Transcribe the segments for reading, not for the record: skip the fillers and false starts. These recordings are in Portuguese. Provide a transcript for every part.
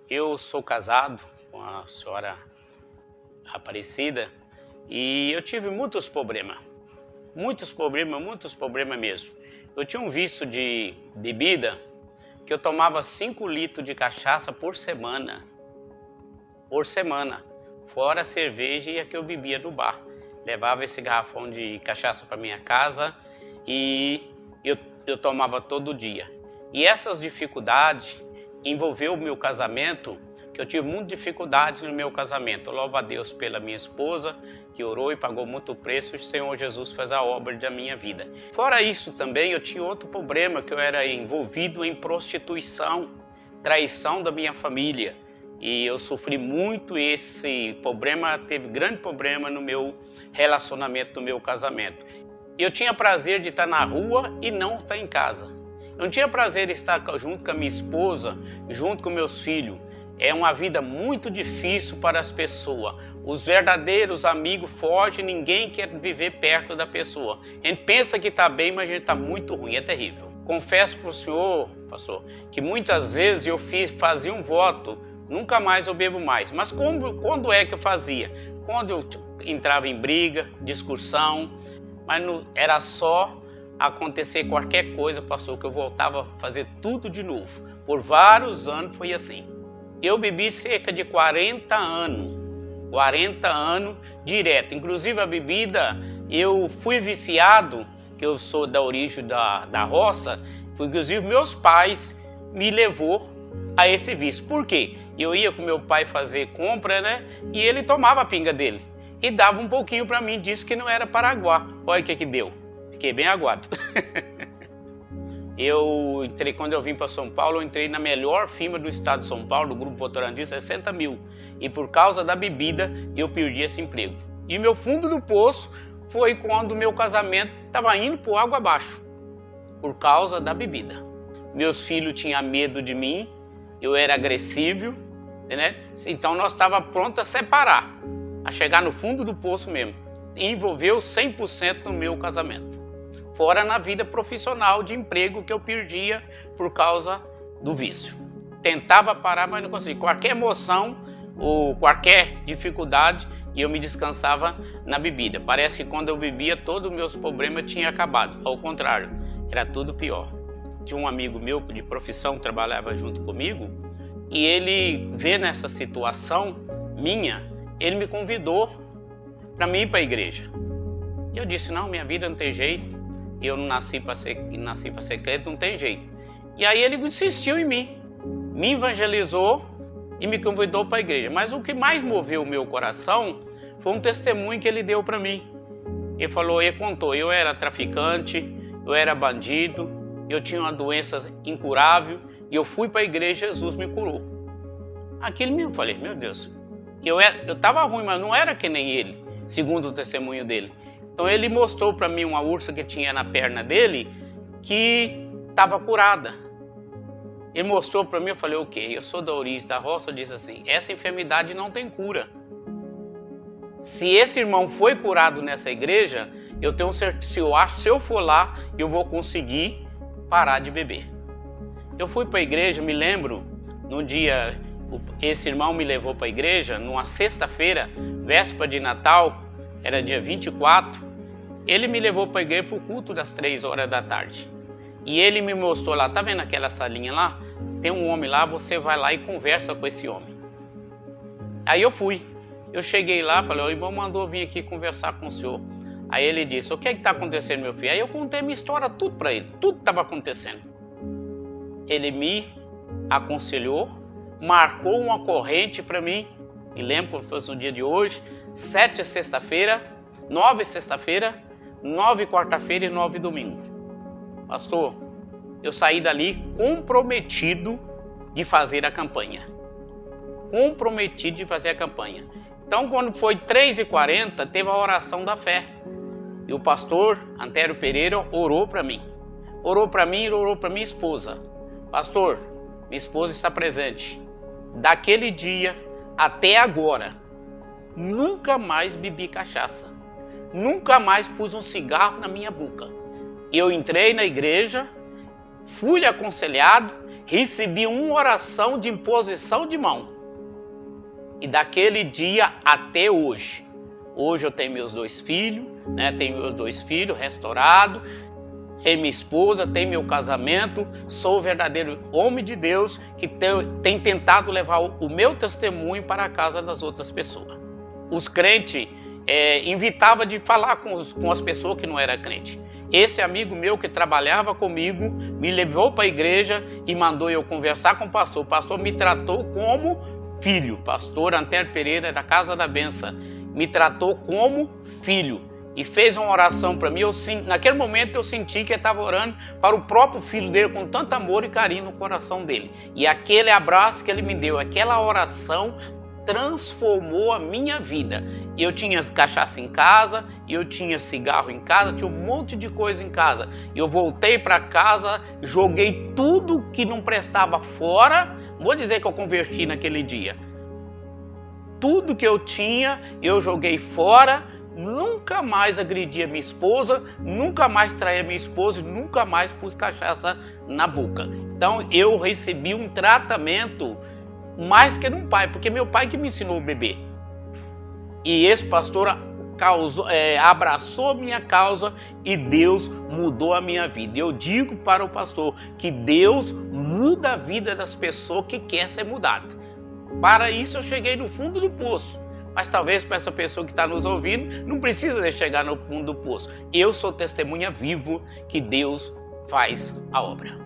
Eu sou casado com a senhora Aparecida e eu tive muitos problemas mesmo. Eu tinha um vício de bebida que eu tomava 5 litros de cachaça por semana, fora a cerveja e a que eu bebia no bar. Levava esse garrafão de cachaça para minha casa e eu tomava todo dia. E essas dificuldades envolveu o meu casamento, que eu tive muita dificuldade no meu casamento. Eu louvo a Deus pela minha esposa, que orou e pagou muito preço, e o Senhor Jesus fez a obra da minha vida. Fora isso também, eu tinha outro problema, que eu era envolvido em prostituição, traição da minha família. E eu sofri muito esse problema, teve grande problema no meu relacionamento, no meu casamento. Eu tinha prazer de estar na rua e não estar em casa. Eu não tinha prazer de estar junto com a minha esposa, junto com meus filhos. É uma vida muito difícil para as pessoas. Os verdadeiros amigos fogem, ninguém quer viver perto da pessoa. A gente pensa que está bem, mas a gente está muito ruim, é terrível. Confesso para o senhor, pastor, que muitas vezes eu fazia um voto, nunca mais eu bebo mais. Mas quando é que eu fazia? Quando eu entrava em briga, discussão, mas não, era só acontecer qualquer coisa, pastor, que eu voltava a fazer tudo de novo. Por vários anos foi assim. Eu bebi cerca de 40 anos direto. Inclusive a bebida, eu fui viciado, que eu sou da origem da roça, inclusive meus pais me levou a esse vício. Por quê? Eu ia com meu pai fazer compra, né? E ele tomava a pinga dele. E dava um pouquinho para mim, disse que não era Paraguá. Olha o que deu. Fiquei bem aguado. Quando eu vim para São Paulo, eu entrei na melhor firma do estado de São Paulo, do Grupo Votorantim, 60 mil. E por causa da bebida, eu perdi esse emprego. E meu fundo do poço foi quando meu casamento estava indo por água abaixo, por causa da bebida. Meus filhos tinham medo de mim, eu era agressivo, né? Então nós estávamos prontos a separar, a chegar no fundo do poço mesmo. E envolveu 100% no meu casamento. Fora na vida profissional de emprego que eu perdia por causa do vício. Tentava parar, mas não conseguia. Qualquer emoção ou qualquer dificuldade, eu me descansava na bebida. Parece que quando eu bebia, todos os meus problemas tinham acabado. Ao contrário, era tudo pior. Tinha um amigo meu de profissão que trabalhava junto comigo e ele, vendo essa situação minha, ele me convidou para mim ir para a igreja. E eu disse, não, minha vida não tem jeito. Eu não nasci para ser crente, não tem jeito. E aí ele insistiu em mim, me evangelizou e me convidou para a igreja. Mas o que mais moveu o meu coração foi um testemunho que ele deu para mim. Ele contou, eu era traficante, eu era bandido, eu tinha uma doença incurável e eu fui para a igreja, Jesus me curou. Aquilo mesmo, eu falei, meu Deus, eu estava ruim, mas não era que nem ele, segundo o testemunho dele. Então ele mostrou para mim uma ursa que tinha na perna dele que estava curada. Ele mostrou para mim, eu falei, ok, eu sou da origem da roça, eu disse assim, essa enfermidade não tem cura. Se esse irmão foi curado nessa igreja, eu tenho certeza, se eu for lá, eu vou conseguir parar de beber. Eu fui para a igreja, me lembro, no dia, esse irmão me levou para a igreja, numa sexta-feira, véspera de Natal, era dia 24, ele me levou para a igreja para o culto das 3 horas da tarde. E ele me mostrou lá, tá vendo aquela salinha lá? Tem um homem lá, você vai lá e conversa com esse homem. Aí eu fui. Eu cheguei lá, falei, o irmão mandou vir aqui conversar com o senhor. Aí ele disse, o que é que está acontecendo, meu filho? Aí eu contei minha história tudo para ele, tudo estava acontecendo. Ele me aconselhou, marcou uma corrente para mim, e lembro como fosse no dia de hoje, 7 sexta-feira, 9 sexta-feira, 9 quarta-feira e 9 domingo. Pastor, eu saí dali comprometido de fazer a campanha. Então, quando foi 3h40, teve a oração da fé. E o pastor Antério Pereira orou para mim. Orou para mim e orou para minha esposa. Pastor, minha esposa está presente. Daquele dia até agora, nunca mais bebi cachaça. Nunca mais pus um cigarro na minha boca. Eu entrei na igreja, fui aconselhado recebi uma oração de imposição de mão. E daquele dia até hoje. Hoje eu tenho meus 2 filhos, né? Tenho meus 2 filhos restaurados, tenho minha esposa, tenho meu casamento, sou o verdadeiro homem de Deus que tem tentado levar o meu testemunho para a casa das outras pessoas. Os crentes invitavam de falar com as pessoas que não eram crentes. Esse amigo meu que trabalhava comigo me levou para a igreja e mandou eu conversar com o pastor. O pastor me tratou como filho. Pastor Antero Pereira da Casa da Benção me tratou como filho e fez uma oração para mim. Naquele momento eu senti que ele estava orando para o próprio filho dele com tanto amor e carinho no coração dele. E aquele abraço que ele me deu, aquela oração transformou a minha vida. Eu tinha cachaça em casa, eu tinha cigarro em casa, tinha um monte de coisa em casa. Eu voltei para casa, joguei tudo que não prestava fora. Vou dizer que eu converti naquele dia. Tudo que eu tinha, eu joguei fora. Nunca mais agredi a minha esposa, nunca mais traí a minha esposa, nunca mais pus cachaça na boca. Então eu recebi um tratamento mais que de um pai, porque meu pai que me ensinou a beber. E esse pastor abraçou a minha causa e Deus mudou a minha vida. Eu digo para o pastor que Deus muda a vida das pessoas que quer ser mudada. Para isso eu cheguei no fundo do poço. Mas talvez para essa pessoa que está nos ouvindo, não precisa de chegar no fundo do poço. Eu sou testemunha vivo que Deus faz a obra.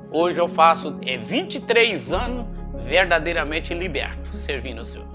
Hoje eu faço 23 anos verdadeiramente liberto, servindo o Senhor.